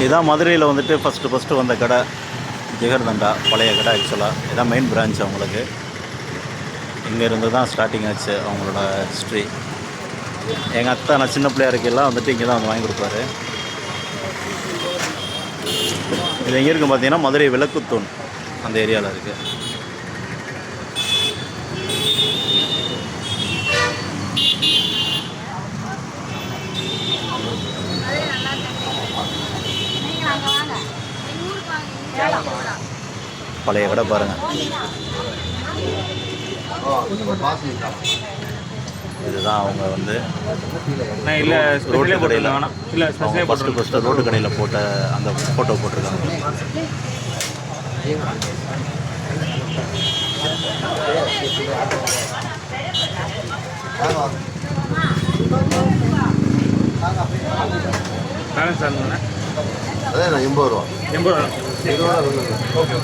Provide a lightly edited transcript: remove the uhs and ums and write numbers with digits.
இதுதான் மதுரையில் வந்துட்டு ஃபஸ்ட்டு வந்த கடை ஜிகர்தண்டா. பழைய கடை ஆக்சுவலாக இதான் மெயின் பிரான்ச் அவங்களுக்கு. இங்கேருந்து தான் ஸ்டார்டிங் ஆச்சு அவங்களோட ஹிஸ்ட்ரி. எங்கள் அத்தை நான் சின்ன பிள்ளையா இருக்கையெல்லாம் வந்துட்டு இங்கே தான் வந்து வாங்கி கொடுப்பாரு. இது எங்கே இருக்குது பார்த்தீங்கன்னா மதுரை விளக்குத்தூண் அந்த ஏரியாவில் இருக்குது. பழைய கடை பாருங்கள். இதுதான் அவங்க வந்து இல்லை ரோட்டு கடையில் இல்லை ஃபஸ்ட்டு ரோட்டு கடையில் போட்ட அந்த ஃபோட்டோ போட்டிருக்காங்க. பேலன்ஸ் ஆகுதுண்ணா. அதே 80 ரூபா. 80 ரூபா. ஓகே.